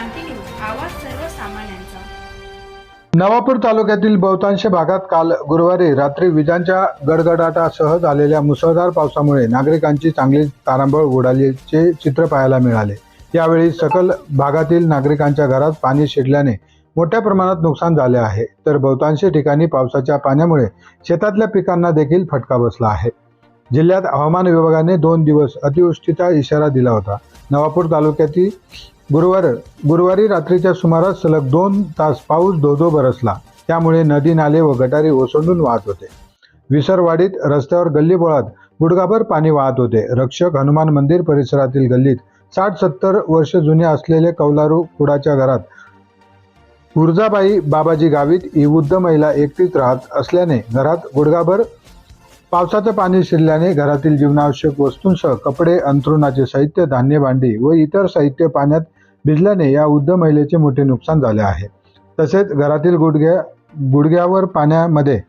क्रांती news, आवाज सर्वसामान्यांचा। नवापूर तालुक्यातील बहुतांश भागात काल गुरुवारी रात्री विजांच्या गडगडाटासह झालेल्या मुसळधार पावसामुळे नागरिकांची चांगली तारांबळ उडाल्याचे चित्र पाहायला मिळाले। यावेळी सकल भागातील नागरिकांच्या घरात पाणी शिरल्याने मोठ्या प्रमाणात नुकसान झाले आहे, तर बहुतांश ठिकाणी पावसाच्या पाण्यामुळे शेतातल्या पिकांना देखील फटका बसला आहे। जिल्ह्यात हवामान विभागाने 2 दिवस अतिवृष्टीचा इशारा दिला होता। नवापूर तालुक्यातील गुरुवारी रात्रीच्या सुमारास सलग 2 तास पाऊस धो-धो बरसला। त्यामुळे नदी नाले व गटारी ओसंडून वाहत होते। विसरवाडीत रस्त्यावर गल्लीबोळात गुडघाभर पाणी वाहत होते। रक्षक हनुमान मंदिर परिसरातील गल्लीत 60-70 वर्ष जुने असलेले कौलारू कुडाच्या घरात गुरजाबाई बाबाजी गावित ही वृद्ध महिला एकटीच राहत असल्याने घरात गुडघाभर पावसाचं पाणी शिरल्याने घरातील जीवनावश्यक वस्तूंसह कपडे, अंथरुणाचे साहित्य, धान्य, भांडी व इतर साहित्य पाण्यात भिजल्याने या वृद्ध महिलेचे मोठे नुकसान झाले आहे। तसेच घरातील गुडघ्यावर पाण्यामध्ये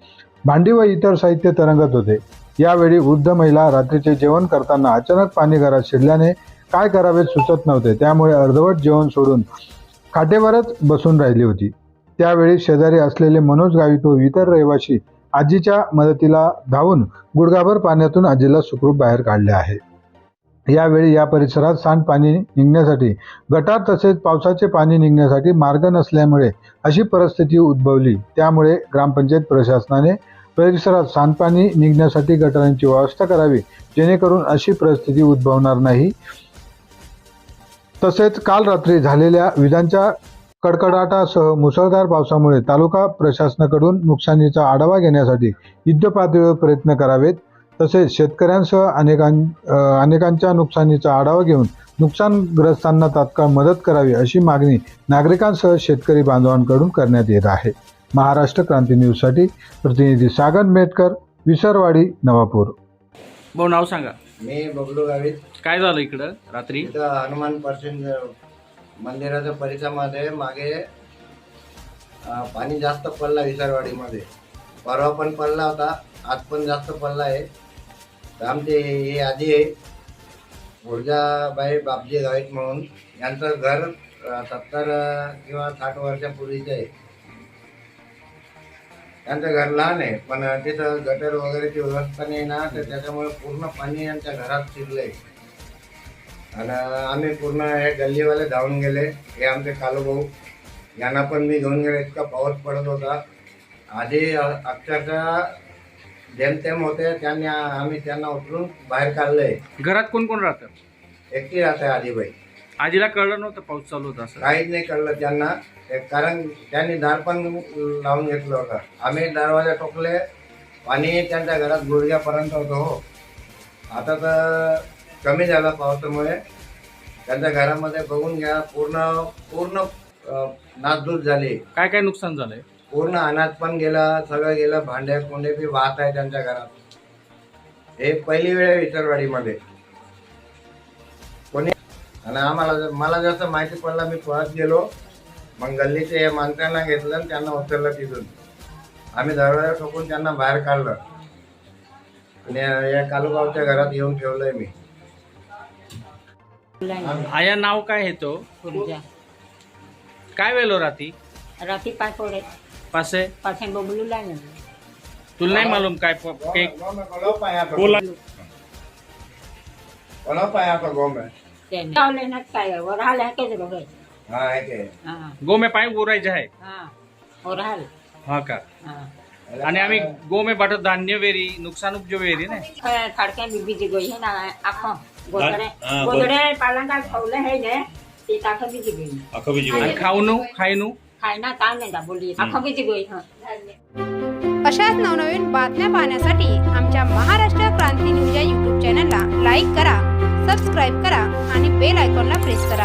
भांडी व इतर साहित्य तरंगत होते। यावेळी वृद्ध महिला रात्रीचे जेवण करताना अचानक पाणी घरात शिरल्याने काय करावे सुचत नव्हते। त्यामुळे अर्धवट जेवण सोडून खाटेवरच बसून राहिली होती। त्यावेळी शेजारी असलेले मनोज गावित व इतर रहिवासी आजीच्या मदतीला धावून गुडघाभर पाण्यातून आजीला सुखरूप बाहेर काढले आहे। यावेळी या परिसरात सांडपाणी निघण्यासाठी गटार तसेच पावसाचे पाणी निघण्यासाठी मार्ग नसल्यामुळे अशी परिस्थिती उद्भवली। त्यामुळे ग्रामपंचायत प्रशासनाने परिसरात सांडपाणी निघण्यासाठी गटारांची व्यवस्था करावी, जेणेकरून अशी परिस्थिती उद्भवणार नाही। तसेच काल रात्री झालेल्या विजांच्या कडकडाटासह मुसळधार पावसामुळे तालुका प्रशासनाकडून नुकसानीचा आढावा घेण्यासाठी युद्धपातळीवर प्रयत्न करावेत। तसेच शेतकऱ्यांसह अनेकांच्या नुकसानीचा आढावा घेऊन नुकसानग्रस्तांना तात्काळ मदत करावी, अशी मागणी नागरिकांसह शेतकरी बांधवांकडून करण्यात येत आहे। महाराष्ट्र क्रांती न्यूजसाठी प्रतिनिधी सागर मेटकर, विसरवाडी, नवापूर। भाऊ नाव सांगा। मी बबलू गावित। काय झालं इकडं रात्री? इथं हनुमान मंदिराच्या परिसरामध्ये मागे पाणी जास्त पडला विसरवाडीमध्ये। परवा पण पडला होता, आज पण जास्त पडला आहे। तर आमचे हे आजी आहे गुरजाबाई बाबाजी गावित म्हणून, यांचं घर 70 किंवा 60 वर्षापूर्वीचं आहे। त्यांचं घर लहान आहे, पण तिथं गटर वगैरेची व्यवस्था नाही ना, तर त्याच्यामुळे पूर्ण पाणी यांच्या घरात शिरलंय। आणि आम्ही पूर्ण हे गल्लीवाले धावून गेले। हे आमचे कालूभाऊ, यांना पण मी घेऊन गेले। इतका पाऊस पडत होता, आधी अक्षरशः जेमतेम होते। आम्ही त्यांना उतरून बाहेर काढलंय। घरात कोण कोण राहतं? एकटी राहते आजीबाई। आजीला कळलं नव्हतं पाऊस चालू होता असं? काहीच नाही कळलं त्यांना, कारण त्यांनी दार पण लावून घेतलं होतं। आम्ही दरवाजा ठोकले, पाणी त्यांच्या घरात गुडघ्यापर्यंत होतं। हो, आता तर कमी झाला पावसामुळे। त्यांच्या घरामध्ये बघून घ्या, पूर्ण नासधूस झाली। काय काय नुकसान झालंय? पूर्ण अनाज पण गेला, सगळं गेलं। भांडे कोंडे बी वाहत आहे त्यांच्या घरात। हे पहिली वेळ आहे विसरवाडीमध्ये कोणी। आणि मला जसं माहिती पडलं, मी पळत गेलो। मग गल्लीचे माणसांना घेतलं आणि त्यांना उचललं तिथून। आम्ही दरवाजा ठोकून त्यांना बाहेर काढलं आणि या कालूबावच्या घरात येऊन ठेवलंय मी। आया नाव काय आहे तो? काय वेलो राती पाय पासे बबलू तुला नाही मालूम काय गो में पाय उरायचे आहे। हाँ का? आणि आम्ही गो में बाटो धान्य वेरी नुकसान उपजो वेरी ने खड़के भी बीज गई है ना। आखो गोदरे पालंगा खौले है ने ती ताख बीज गई। खाईनू खायना काय नाही बोली आखो बीज गई। हां, अशाच नवनवीन बातम्या पाहण्यासाठी आमच्या महाराष्ट्र क्रांती न्यूज या YouTube चॅनलला लाईक करा, सबस्क्राईब करा आणि बेल आयकॉनला प्रेस करा।